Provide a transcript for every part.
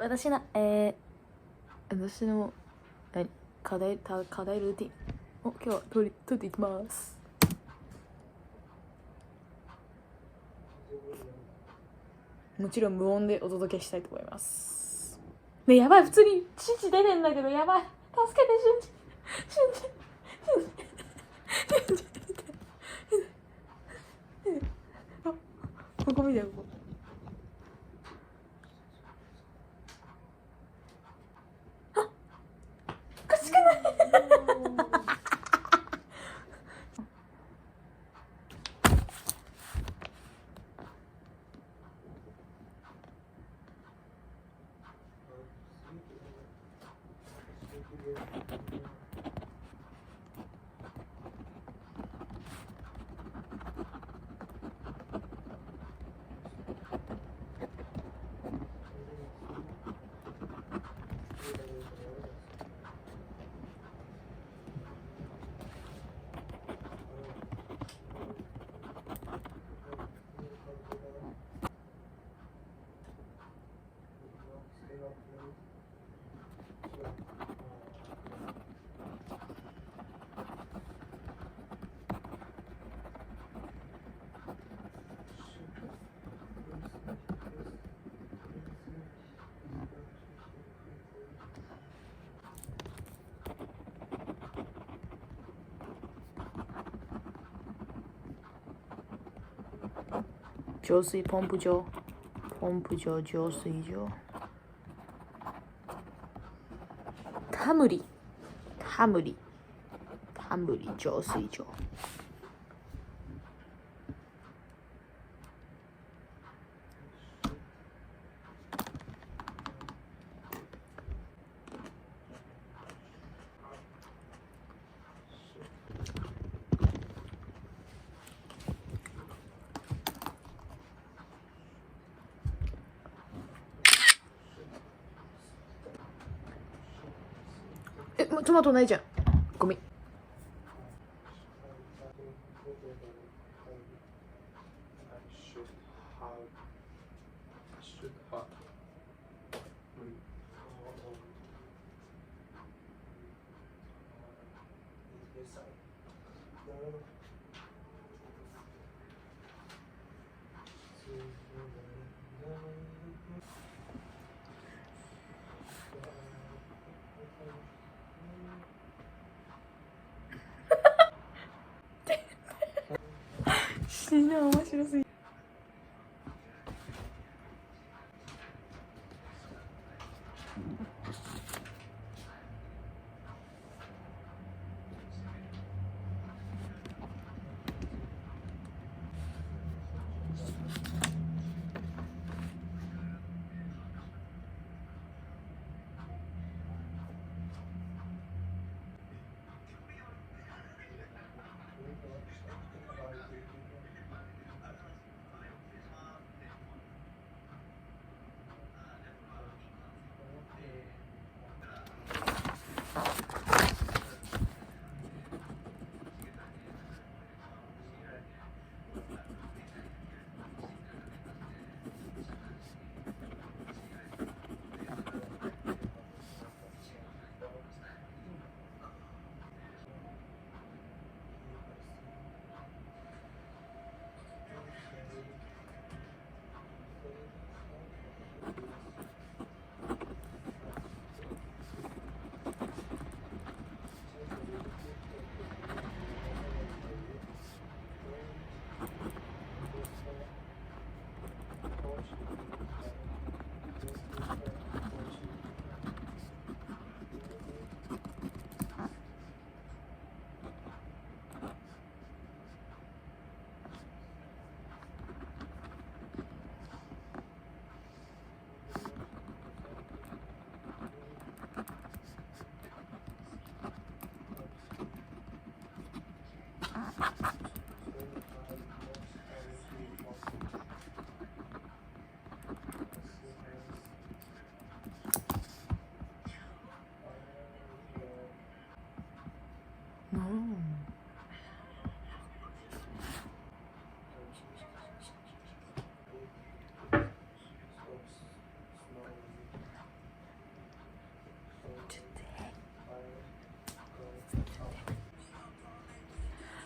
私の課題ルーティンを今日は取っていきます。もちろん無音でお届けしたいと思います。ね、やばい、普通に父出てんだけど、やばい、助けて、信じここ見てよ、ここ。おかしくない浄水ポンプ場、浄水場。タムリ浄水場。トマトないじゃん。ゴミ。死ぬ、面白すぎ。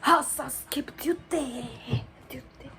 ハッサスケプテュッテーって言って、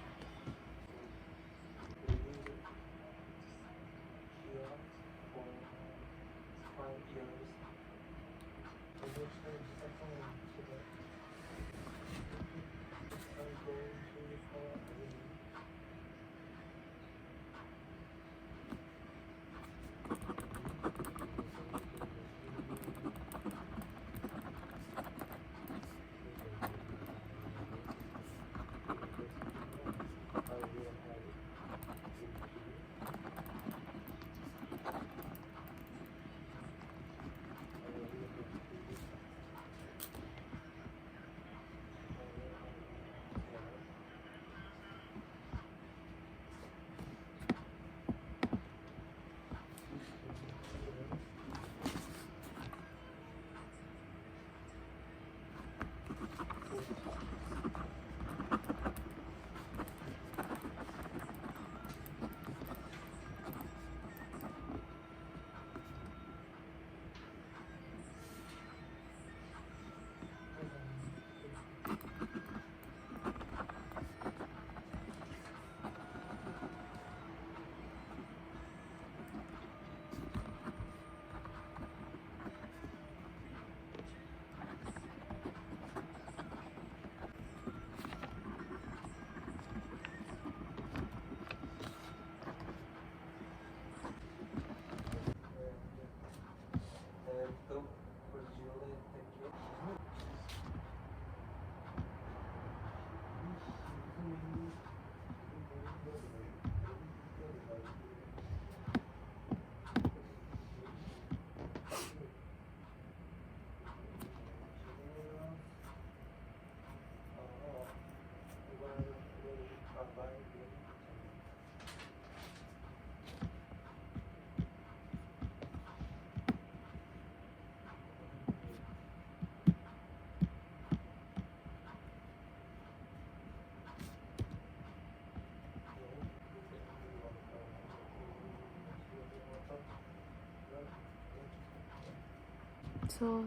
そう。や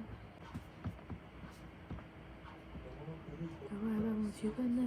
ばいやばい、もう時間ない。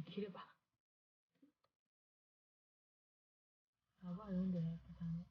切れば。やばい、読んでないパターン。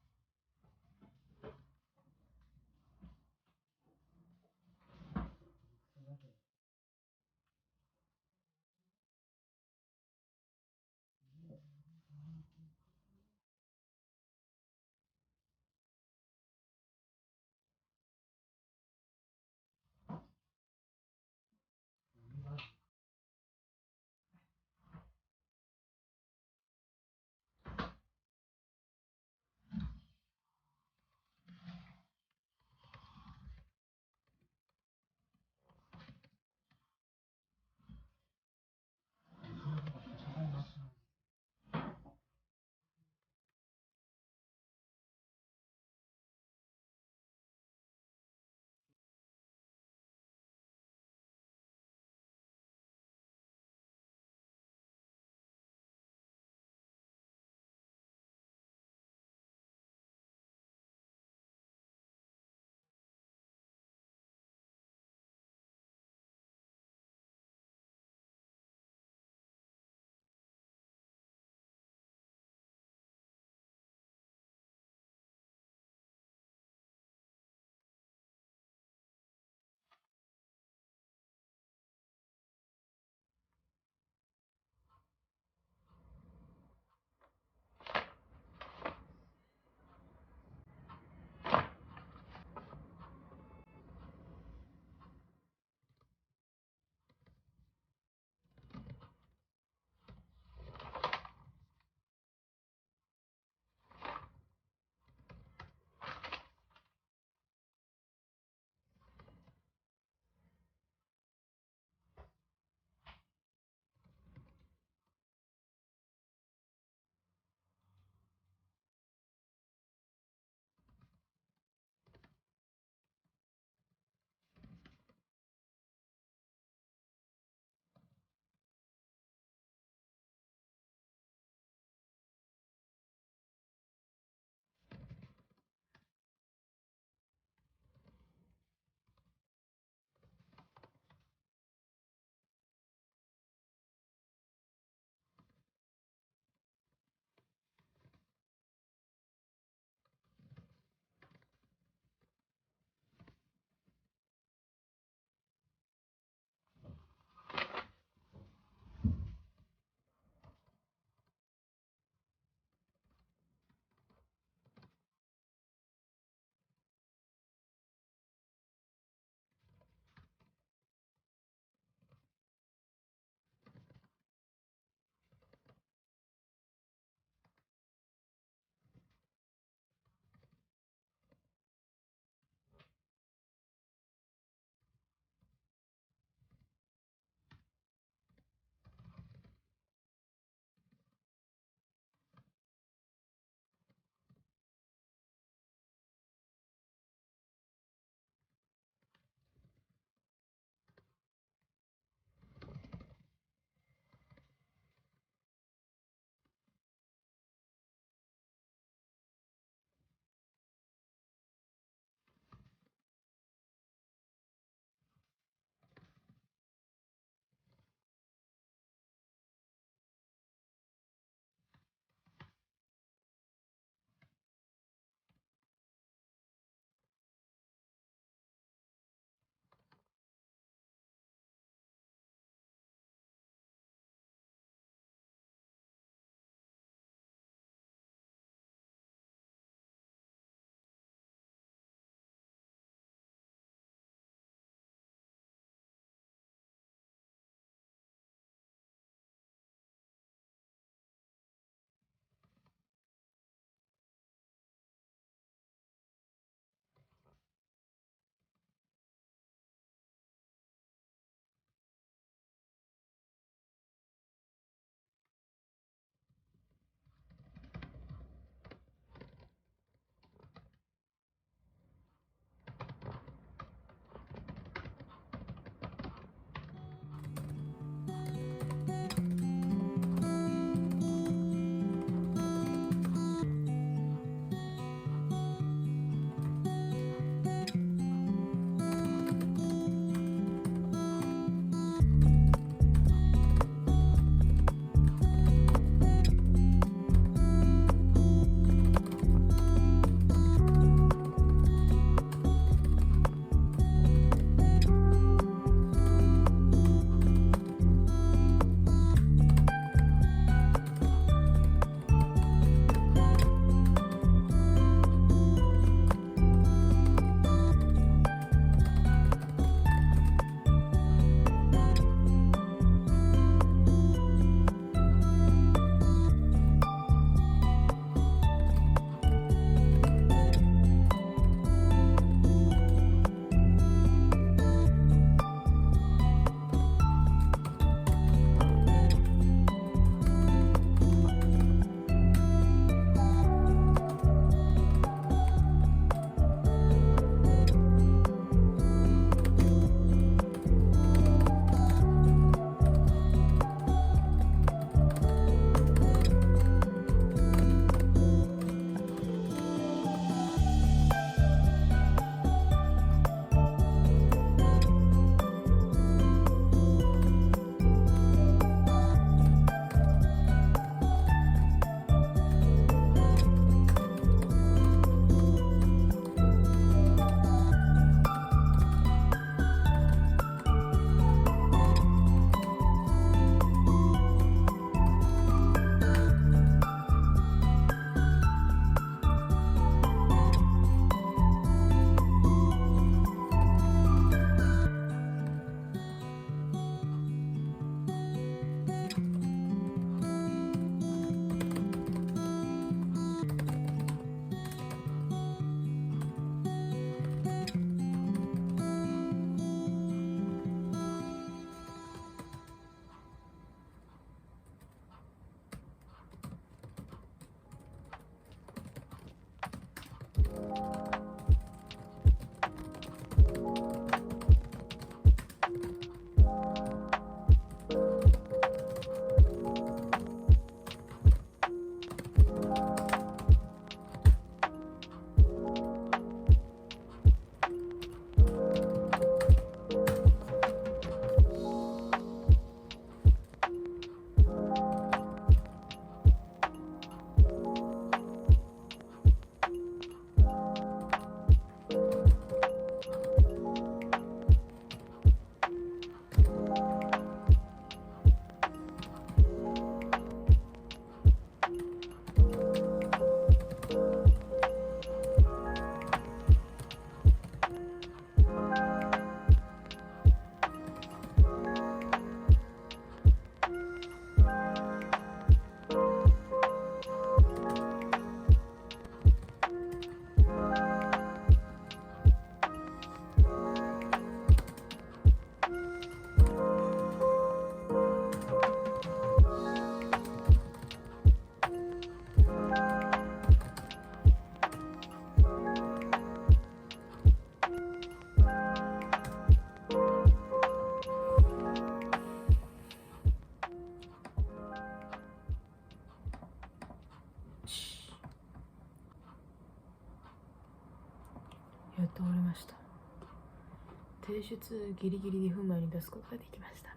提出ギリギリ2分前に出すことができました。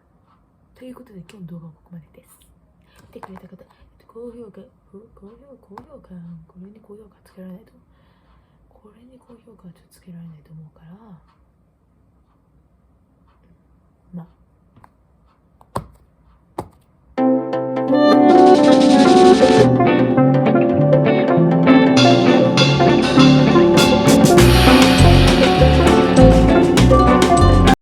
ということで今日の動画はここまでです。見てくれた方、高評価、これに高評価つけられないと、これに高評価はちょっとつけられないと思うから、まあ